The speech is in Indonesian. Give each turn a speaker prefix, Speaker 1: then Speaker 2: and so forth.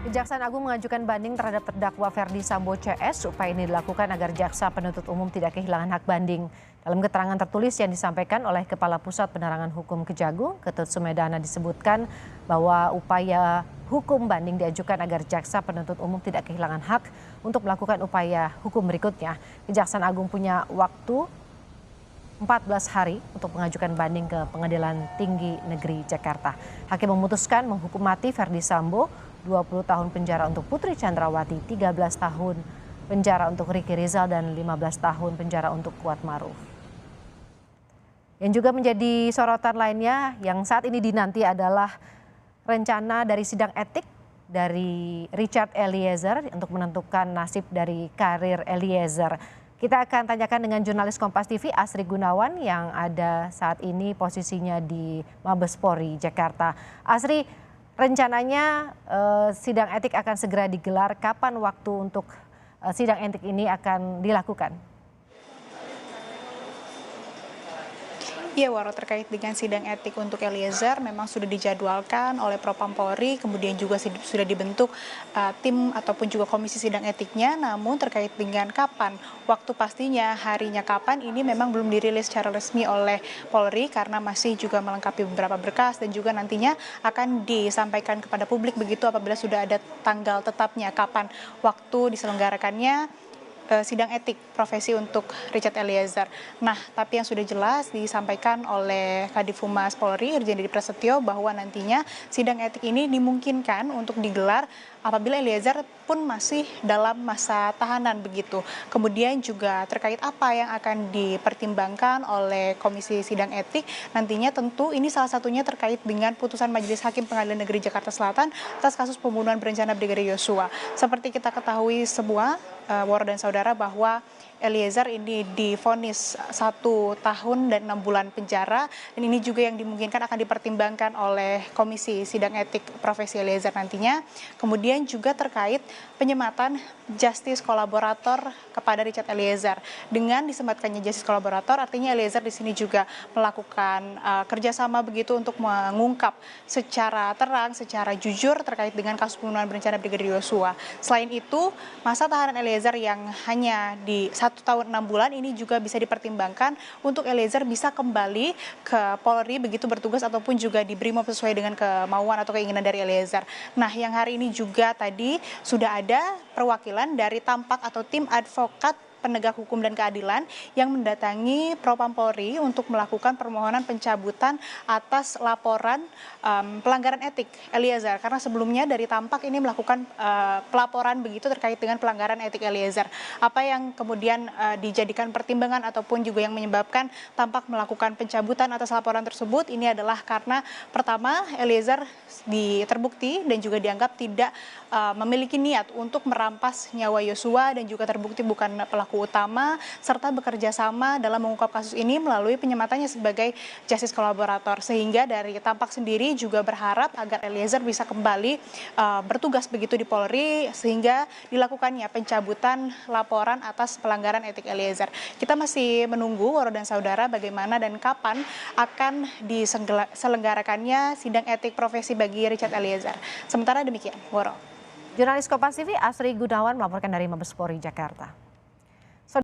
Speaker 1: Kejaksaan Agung mengajukan banding terhadap terdakwa Ferdy Sambo CS. Upaya ini dilakukan agar jaksa penuntut umum tidak kehilangan hak banding. Dalam keterangan tertulis yang disampaikan oleh Kepala Pusat Penerangan Hukum Kejagung, Ketut Sumedana, disebutkan bahwa upaya hukum banding diajukan agar jaksa penuntut umum tidak kehilangan hak untuk melakukan upaya hukum berikutnya. Kejaksaan Agung punya waktu 14 hari untuk mengajukan banding ke Pengadilan Tinggi Negeri Jakarta. Hakim memutuskan menghukum mati Ferdy Sambo 20 tahun penjara untuk Putri Chandrawati, 13 tahun penjara untuk Ricky Rizal, dan 15 tahun penjara untuk Kuat Maruf. Yang juga menjadi sorotan lainnya yang saat ini dinanti adalah rencana dari sidang etik dari Richard Eliezer untuk menentukan nasib dari karir Eliezer. Kita akan tanyakan dengan jurnalis Kompas TV Asri Gunawan yang ada saat ini posisinya di Mabes Polri Jakarta. Asri, rencananya sidang etik akan segera digelar. Kapan waktu untuk sidang etik ini akan dilakukan?
Speaker 2: Iya, Waro, terkait dengan sidang etik untuk Eliezer memang sudah dijadwalkan oleh Propam Polri, kemudian juga sudah dibentuk tim ataupun juga komisi sidang etiknya. Namun terkait dengan kapan, waktu pastinya, harinya kapan, ini memang belum dirilis secara resmi oleh Polri karena masih juga melengkapi beberapa berkas dan juga nantinya akan disampaikan kepada publik begitu apabila sudah ada tanggal tetapnya kapan waktu diselenggarakannya sidang etik profesi untuk Richard Eliezer. Nah, tapi yang sudah jelas disampaikan oleh Kadif Humas Polri, Irjen Didi Prasetyo, bahwa nantinya sidang etik ini dimungkinkan untuk digelar apabila Eliezer pun masih dalam masa tahanan begitu. Kemudian juga terkait apa yang akan dipertimbangkan oleh Komisi Sidang Etik, nantinya tentu ini salah satunya terkait dengan putusan Majelis Hakim Pengadilan Negeri Jakarta Selatan atas kasus pembunuhan berencana Brigadir Yosua. Seperti kita ketahui semua, Waro dan saudara, bahwa Eliezer ini divonis 1 tahun dan 6 bulan penjara, dan ini juga yang dimungkinkan akan dipertimbangkan oleh Komisi Sidang Etik Profesi Eliezer nantinya. Kemudian juga terkait penyematan justice kolaborator kepada Richard Eliezer. Dengan disematkannya justice kolaborator, artinya Eliezer di sini juga melakukan kerjasama begitu untuk mengungkap secara terang, secara jujur terkait dengan kasus pembunuhan berencana Brigadir Yosua. Selain itu, masa tahanan Eliezer yang hanya di 1 tahun 6 bulan ini juga bisa dipertimbangkan untuk Eliezer bisa kembali ke Polri begitu bertugas ataupun juga di Brimob sesuai dengan kemauan atau keinginan dari Eliezer. Nah, yang hari ini juga tadi sudah ada perwakilan dari Tampak atau tim advokat penegak hukum dan keadilan yang mendatangi Propam Polri untuk melakukan permohonan pencabutan atas laporan pelanggaran etik Eliezer, karena sebelumnya dari Tampak ini melakukan pelaporan begitu terkait dengan pelanggaran etik Eliezer. Apa yang kemudian dijadikan pertimbangan ataupun juga yang menyebabkan Tampak melakukan pencabutan atas laporan tersebut ini adalah karena pertama, Eliezer terbukti dan juga dianggap tidak memiliki niat untuk merampas nyawa Yosua dan juga terbukti bukan pelaku utama serta bekerja sama dalam mengungkap kasus ini melalui penyematannya sebagai justice kolaborator, sehingga dari Tampak sendiri juga berharap agar Eliezer bisa kembali bertugas begitu di Polri sehingga dilakukannya pencabutan laporan atas pelanggaran etik Eliezer. Kita masih menunggu, Waro dan saudara, bagaimana dan kapan akan diselenggarakannya sidang etik profesi bagi Richard Eliezer. Sementara demikian, Waro.
Speaker 1: Jurnalis Kompas TV Asri Gunawan melaporkan dari Mabes Polri Jakarta.